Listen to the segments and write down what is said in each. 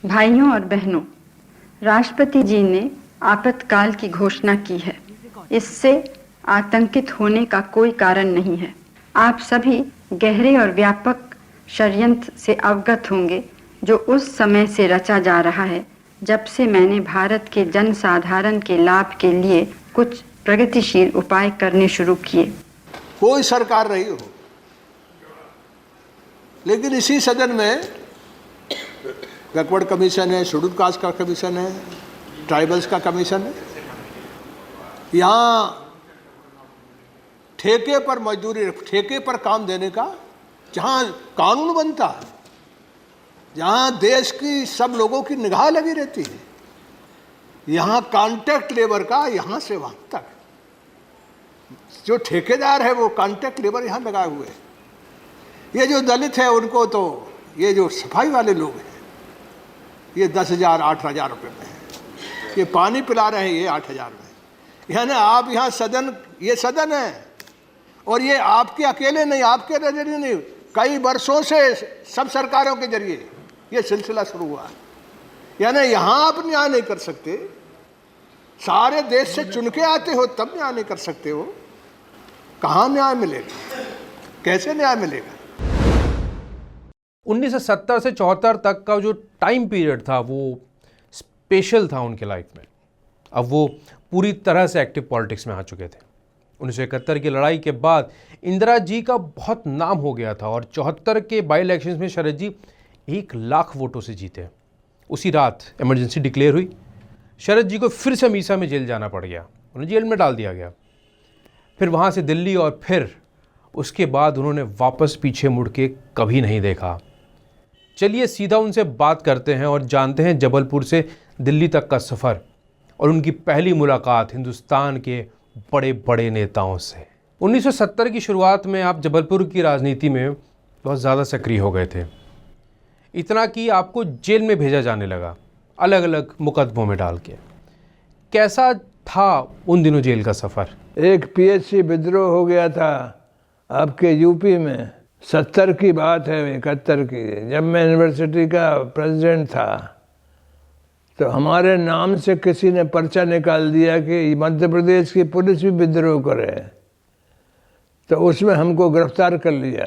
भाइयों और बहनों, राष्ट्रपति जी ने आपातकाल की घोषणा की है। इससे आतंकित होने का कोई कारण नहीं है। आप सभी गहरे और व्यापक षड्यंत्र से अवगत होंगे जो उस समय से रचा जा रहा है जब से मैंने भारत के जनसाधारण के लाभ के लिए कुछ प्रगतिशील उपाय करने शुरू किए। कोई सरकार रही हो, लेकिन इसी सदन में बैकवर्ड कमीशन है, शेड्यूल कास्ट का कमीशन है, ट्राइबल्स का कमीशन है। यहाँ ठेके पर मजदूरी, ठेके पर काम देने का जहाँ कानून बनता है, जहाँ देश की सब लोगों की निगाह लगी रहती है, यहाँ कॉन्ट्रैक्ट लेबर का यहाँ से वहाँ तक जो ठेकेदार है वो कॉन्ट्रैक्ट लेबर यहाँ लगाए हुए है। ये जो दलित है उनको तो, ये जो सफाई वाले लोग हैं ये 10,000 8,000 रुपये में है। ये पानी पिला रहे हैं ये 8,000 में। यानी आप यहाँ सदन, ये सदन है और ये आपके अकेले नहीं, आपके नजरिए नहीं, कई वर्षों से सब सरकारों के जरिए ये सिलसिला शुरू हुआ है। यानी यहाँ आप न्याय नहीं कर सकते, सारे देश से चुन के आते हो तब न्याय नहीं कर सकते हो। कहाँ न्याय मिलेगा, कैसे न्याय मिलेगा? 1970 से 74 तक का जो टाइम पीरियड था वो स्पेशल था उनके लाइफ में। अब वो पूरी तरह से एक्टिव पॉलिटिक्स में आ चुके थे। 1971 की लड़ाई के बाद इंदिरा जी का बहुत नाम हो गया था और 74 के बाई इलेक्शंस में शरद जी 1,00,000 वोटों से जीते। उसी रात इमरजेंसी डिक्लेयर हुई। शरद जी को फिर से मीसा में जेल जाना पड़ गया, उन्हें जेल में डाल दिया गया। फिर वहाँ से दिल्ली और फिर उसके बाद उन्होंने वापस पीछे मुड़ के कभी नहीं देखा। चलिए सीधा उनसे बात करते हैं और जानते हैं जबलपुर से दिल्ली तक का सफ़र और उनकी पहली मुलाकात हिंदुस्तान के बड़े बड़े नेताओं से। 1970 की शुरुआत में आप जबलपुर की राजनीति में बहुत ज़्यादा सक्रिय हो गए थे, इतना कि आपको जेल में भेजा जाने लगा अलग अलग मुकदमों में डाल के। कैसा था उन दिनों जेल का सफ़र? एक पीएचसी विद्रोह हो गया था आपके यूपी में, 70 की बात है, 71 की, जब मैं यूनिवर्सिटी का प्रेसिडेंट था। तो हमारे नाम से किसी ने पर्चा निकाल दिया कि मध्य प्रदेश की पुलिस भी विद्रोह करे, तो उसमें हमको गिरफ्तार कर लिया।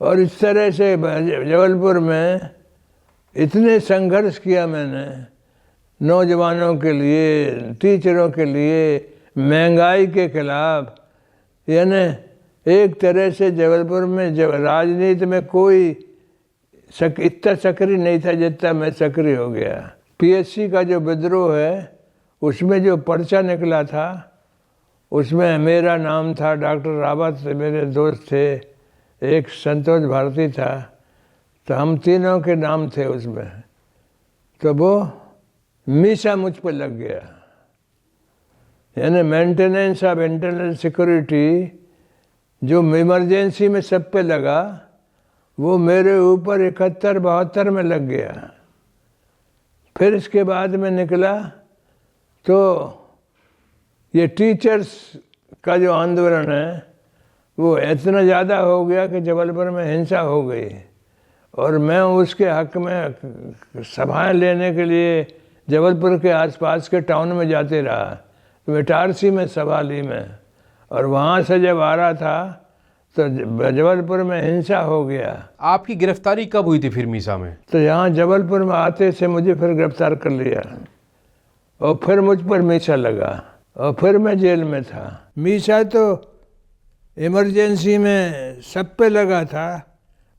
और इस तरह से जबलपुर में इतने संघर्ष किया मैंने, नौजवानों के लिए, टीचरों के लिए, महंगाई के खिलाफ। यानी एक तरह से जबलपुर में जब राजनीति में कोई इतना सक्रिय नहीं था जितना मैं सक्रिय हो गया। पीएचसी का जो विद्रोह है उसमें जो पर्चा निकला था उसमें मेरा नाम था, डॉक्टर रावत मेरे दोस्त थे, एक संतोष भारती था, तो हम तीनों के नाम थे उसमें। तो वो मीसा मुझ पर लग गया। यानी मेंटेनेंस ऑफ इंटरनल सिक्योरिटी जो इमरजेंसी में सब पे लगा वो मेरे ऊपर 71-72 में लग गया। फिर इसके बाद में निकला तो ये टीचर्स का जो आंदोलन है वो इतना ज़्यादा हो गया कि जबलपुर में हिंसा हो गई और मैं उसके हक में सभाएं लेने के लिए जबलपुर के आसपास के टाउन में जाते रहा। तो इटारसी में सभा ली मैं, और वहाँ से जब आ रहा था तो जबलपुर में हिंसा हो गया। आपकी गिरफ्तारी कब हुई थी फिर मीसा में? तो यहाँ जबलपुर में आते से मुझे फिर गिरफ्तार कर लिया और फिर मुझ पर मीसा लगा और फिर मैं जेल में था। मीसा तो इमरजेंसी में सब पे लगा था,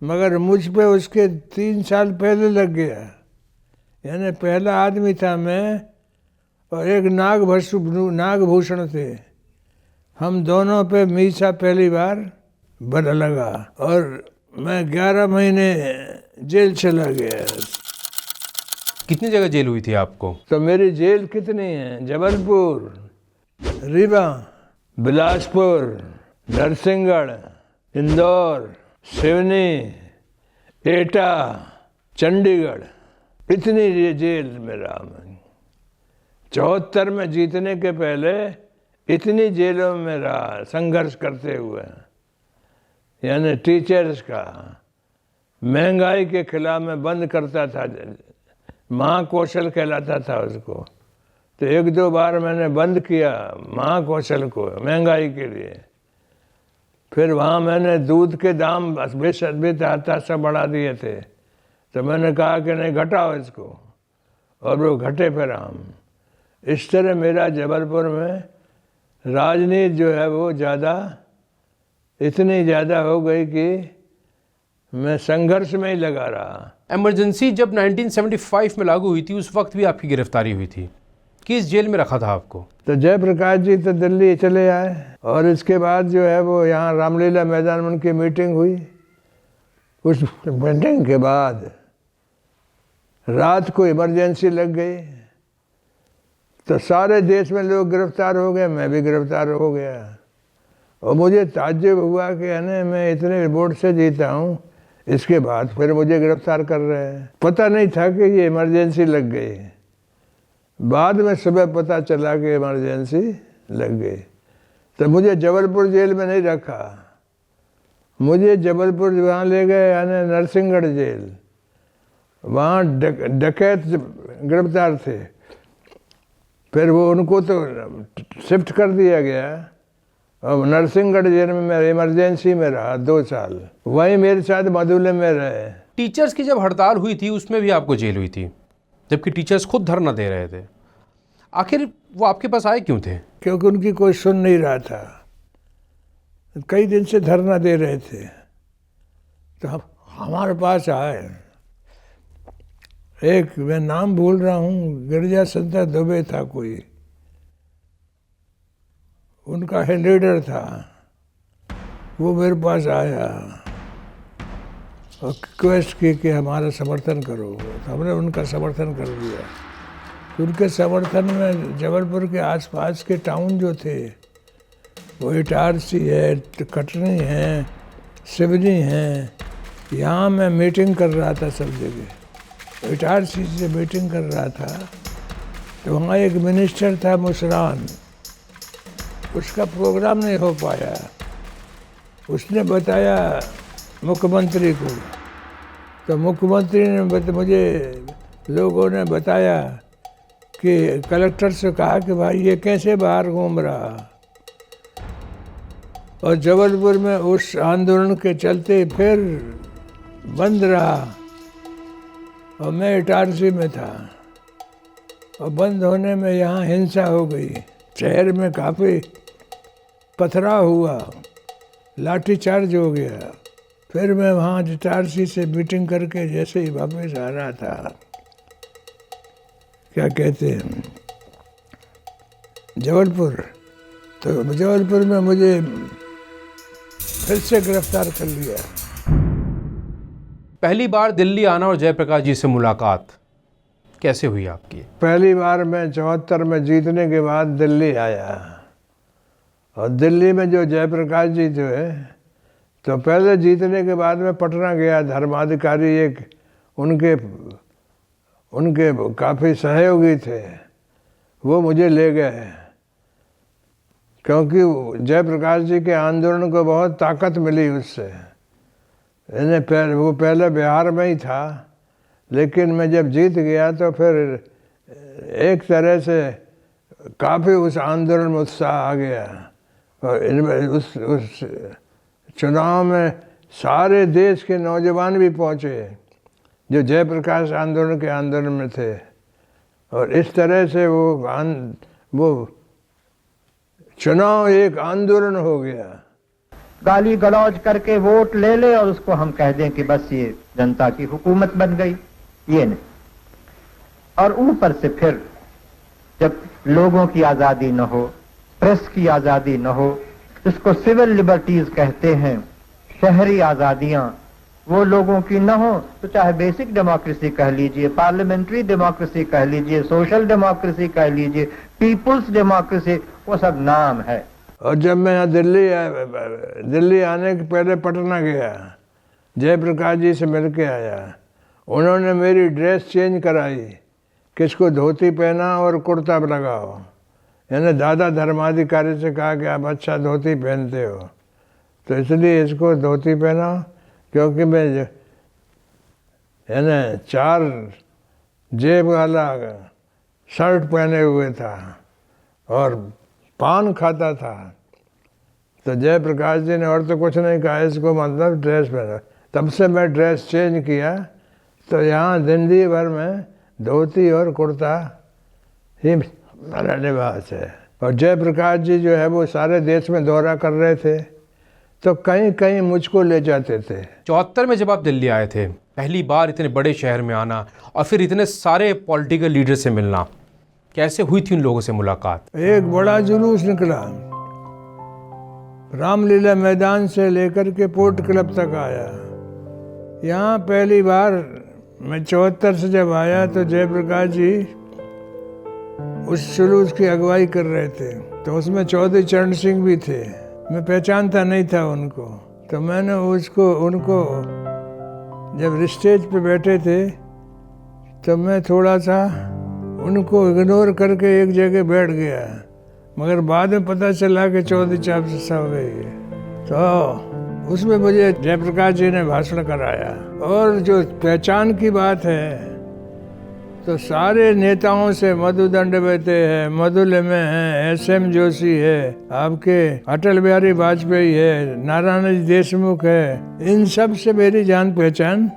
मगर मुझ पे उसके 3 साल पहले लग गया। यानी पहला आदमी था मैं और एक नागभूषण थे, हम दोनों पे मीसा पहली बार बड़ा लगा और मैं 11 महीने जेल चला गया। कितनी जगह जेल हुई थी आपको? तो मेरी जेल कितनी है? जबलपुर, रीवा, बिलासपुर, नरसिंहगढ़, इंदौर, सिवनी, एटा, चंडीगढ़, इतनी जेल में रहा मैं। 74 में जीतने के पहले इतनी जेलों में रहा संघर्ष करते हुए। यानी टीचर्स का, महंगाई के खिलाफ मैं बंद करता था, महाकौशल कहलाता था उसको। तो 1-2 बार मैंने बंद किया महाकौशल को महंगाई के लिए। फिर वहाँ मैंने दूध के दाम बेतहाशा सब बढ़ा दिए थे, तो मैंने कहा कि नहीं घटाओ इसको, और वो घटे फिर हम। इस तरह मेरा जबलपुर में राजनीति जो है वो इतनी ज़्यादा हो गई कि मैं संघर्ष में ही लगा रहा। इमरजेंसी जब 1975 में लागू हुई थी उस वक्त भी आपकी गिरफ्तारी हुई थी, किस जेल में रखा था आपको? तो जयप्रकाश जी तो दिल्ली चले आए, और इसके बाद जो है वो यहाँ रामलीला मैदान में उनकी मीटिंग हुई। उस मीटिंग के बाद रात को इमरजेंसी लग गई, तो सारे देश में लोग गिरफ्तार हो गए, मैं भी गिरफ्तार हो गया। और मुझे ताज्जुब हुआ कि मैं इतने वोट से जीता हूँ, इसके बाद फिर मुझे गिरफ्तार कर रहे हैं। पता नहीं था कि ये इमरजेंसी लग गई। बाद में सुबह पता चला कि इमरजेंसी लग गई। तो मुझे जबलपुर जेल में नहीं रखा, मुझे जबलपुर वहाँ ले गए नरसिंहगढ़ जेल। वहाँ डकैत गिरफ्तार थे, फिर वो उनको तो शिफ्ट कर दिया गया, और नरसिंहगढ़ जेल में मैं इमरजेंसी में रहा 2 साल। वहीं मेरे साथ मधुले में रहे। टीचर्स की जब हड़ताल हुई थी उसमें भी आपको जेल हुई थी, जबकि टीचर्स खुद धरना दे रहे थे। आखिर वो आपके पास आए क्यों थे? क्योंकि उनकी कोई सुन नहीं रहा था, कई दिन से धरना दे रहे थे, तो हमारे पास आए। एक मैं नाम भूल रहा हूँ, गिरजा संता दुबे था कोई, उनका लीडर था। वो मेरे पास आया और रिक्वेस्ट की कि हमारा समर्थन करो, तो हमने उनका समर्थन कर दिया। उनके समर्थन में जबलपुर के आसपास के टाउन जो थे, वो इटारसी है, कटनी है, सिवनी है, यहाँ मैं मीटिंग कर रहा था सब जगह। इटारसी से मीटिंग कर रहा था, तो वहाँ एक मिनिस्टर था मुसरान, उसका प्रोग्राम नहीं हो पाया। उसने बताया मुख्यमंत्री को, तो मुख्यमंत्री ने मुझे लोगों ने बताया कि कलेक्टर से कहा कि भाई ये कैसे बाहर घूम रहा। और जबलपुर में उस आंदोलन के चलते फिर बंद रहा, और मैं इटारसी में था, और बंद होने में यहाँ हिंसा हो गई। शहर में काफ़ी पथराव हुआ, लाठीचार्ज हो गया। फिर मैं वहाँ इटारसी से मीटिंग करके जैसे ही वापस आ रहा था, क्या कहते हैं, जबलपुर, तो जबलपुर में मुझे फिर से गिरफ्तार कर लिया। पहली बार दिल्ली आना और जयप्रकाश जी से मुलाकात कैसे हुई आपकी? पहली बार मैं 74 में जीतने के बाद दिल्ली आया, और दिल्ली में जो जयप्रकाश जी जो है, तो पहले जीतने के बाद मैं पटना गया। धर्माधिकारी एक उनके काफ़ी सहयोगी थे, वो मुझे ले गए, क्योंकि जयप्रकाश जी के आंदोलन को बहुत ताकत मिली उससे। वो पहले बिहार में ही था, लेकिन मैं जब जीत गया तो फिर एक तरह से काफ़ी उस आंदोलन में उत्साह आ गया। और उस चुनाव में सारे देश के नौजवान भी पहुँचे जो जयप्रकाश आंदोलन के आंदोलन में थे, और इस तरह से वो चुनाव एक आंदोलन हो गया। गाली गलौज करके वोट ले ले और उसको हम कह दें कि बस ये जनता की हुकूमत बन गई, ये नहीं। और ऊपर से फिर जब लोगों की आज़ादी न हो, प्रेस की आज़ादी न हो, इसको सिविल लिबर्टीज कहते हैं, शहरी आज़ादियाँ वो लोगों की न हो, तो चाहे बेसिक डेमोक्रेसी कह लीजिए, पार्लियामेंट्री डेमोक्रेसी कह लीजिए, सोशल डेमोक्रेसी कह लीजिए, पीपुल्स डेमोक्रेसी, वो सब नाम है। और जब मैं यहाँ दिल्ली आने के पहले पटना गया, जयप्रकाश जी से मिल के आया। उन्होंने मेरी ड्रेस चेंज कराई, किसको धोती पहना और कुर्ता लगाओ। यानी दादा धर्माधिकारी से कहा कि आप अच्छा धोती पहनते हो, तो इसलिए इसको धोती पहना, क्योंकि मैं यानी 4 जेब वाला शर्ट पहने हुए था और पान खाता था। तो जयप्रकाश जी ने और तो कुछ नहीं कहा, इसको मतलब ड्रेस पहना। तब से मैं ड्रेस चेंज किया, तो यहाँ जिंदगी भर में धोती और कुर्ता ही मेरा लिबास है। और जयप्रकाश जी जो है वो सारे देश में दौरा कर रहे थे, तो कहीं कहीं मुझको ले जाते थे। 74 में जब आप दिल्ली आए थे, पहली बार इतने बड़े शहर में आना और फिर इतने सारे पॉलिटिकल लीडर से मिलना, कैसे हुई थी उन लोगों से मुलाकात? एक बड़ा जुलूस निकला, रामलीला मैदान से लेकर के पोर्ट क्लब तक आया। यहाँ पहली बार मैं 74 से जब आया तो जयप्रकाश जी उस जुलूस की अगुवाई कर रहे थे। तो उसमें चौधरी चरण सिंह भी थे। मैं पहचानता नहीं था उनको, तो मैंने उनको जब स्टेज पे बैठे थे तो मैं थोड़ा सा उनको इग्नोर करके एक जगह बैठ गया, मगर बाद में पता चला कि चौधरी साहब है। तो उसमें मुझे जयप्रकाश जी ने भाषण कराया। और जो पहचान की बात है, तो सारे नेताओं से मधु दंडवते है, मधुलिम है, SM जोशी है, आपके अटल बिहारी वाजपेयी है, नारायण देशमुख है, इन सब से मेरी जान पहचान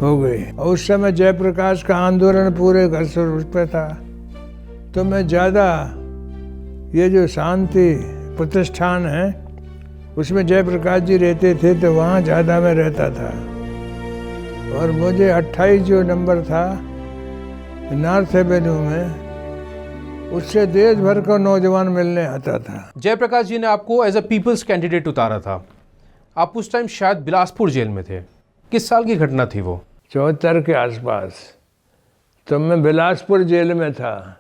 हो गई। और उस समय जयप्रकाश का आंदोलन पूरे घर से उस पे था, तो मैं ज़्यादा ये जो शांति प्रतिष्ठान है उसमें जयप्रकाश जी रहते थे, तो वहाँ ज़्यादा मैं रहता था। और मुझे 28 जो नंबर था नॉर्थ एवेन्यू में, उससे देश भर का नौजवान मिलने आता था। जयप्रकाश जी ने आपको एज अ पीपल्स कैंडिडेट उतारा था। आप उस टाइम शायद बिलासपुर जेल में थे। किस साल की घटना थी वो? 74 के आसपास। तो मैं बिलासपुर जेल में था,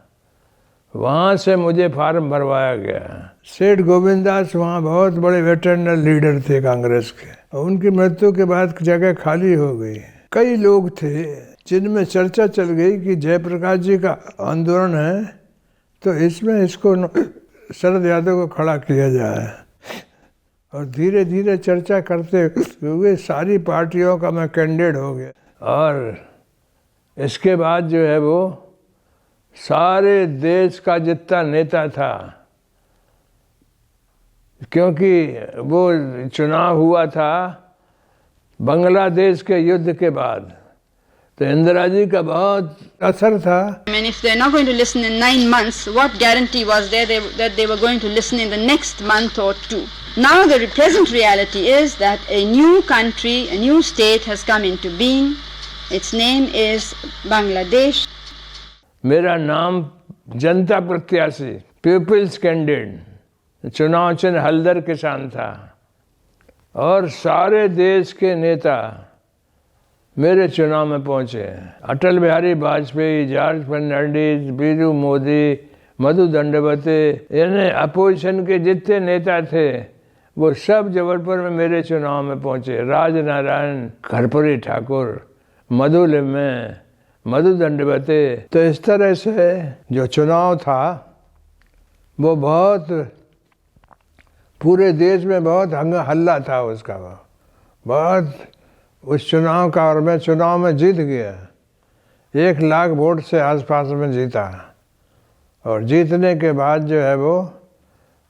वहाँ से मुझे फार्म भरवाया गया। सेठ गोविंददास वहाँ बहुत बड़े वेटरनल लीडर थे कांग्रेस के, और उनकी मृत्यु के बाद जगह खाली हो गई। कई लोग थे जिनमें चर्चा चल गई कि जयप्रकाश जी का आंदोलन है, तो इसमें इसको शरद यादव को खड़ा किया जाए। और धीरे धीरे चर्चा करते हुए सारी पार्टियों का मैं कैंडिडेट हो गया। और इसके बाद जो है वो सारे देश का जितना नेता था, क्योंकि वो चुनाव हुआ था बांग्लादेश के युद्ध के बाद, तो इंदिरा जी का बहुत असर था। I mean, if they're not going to listen in 9 months, what guarantee was there that they were going to listen in the next month or 2? Now the present reality is that a new country, a new state has come into being. Its name is Bangladesh. मेरा नाम जनता प्रत्याशी, peoples candidate, चुनाव चिन्ह हल्दर किसान था। और सारे देश के नेता मेरे चुनाव में पहुंचे। अटल बिहारी वाजपेयी, जॉर्ज फर्नांडिस, बीरू मोदी, मधु दंडवते, यानी अपोजिशन के जितने नेता थे वो सब जबलपुर में मेरे चुनाव में पहुंचे। राजनारायण, कर्पूरी ठाकुर, मधुलिम, मधु दंडवते। तो इस तरह से जो चुनाव था वो बहुत पूरे देश में बहुत हल्ला था उसका, बहुत उस चुनाव का। और मैं चुनाव में जीत गया, 1 लाख वोट से आसपास में जीता। और जीतने के बाद जो है वो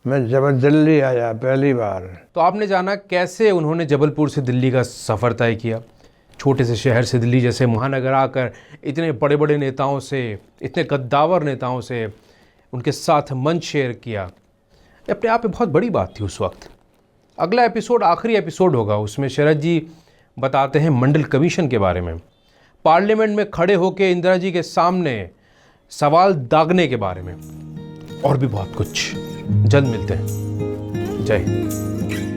मैं जब दिल्ली आया पहली बार। तो आपने जाना कैसे उन्होंने जबलपुर से दिल्ली का सफ़र तय किया। छोटे से शहर से दिल्ली जैसे महानगर आकर इतने बड़े बड़े नेताओं से, इतने कद्दावर नेताओं से उनके साथ मंच शेयर किया, ये अपने आप में बहुत बड़ी बात थी उस वक्त। अगला एपिसोड आखिरी एपिसोड होगा, उसमें शरद जी बताते हैं मंडल कमीशन के बारे में, पार्लियामेंट में खड़े होकर इंदिरा जी के सामने सवाल दागने के बारे में, और भी बहुत कुछ। जल्द मिलते हैं। जय हिंद।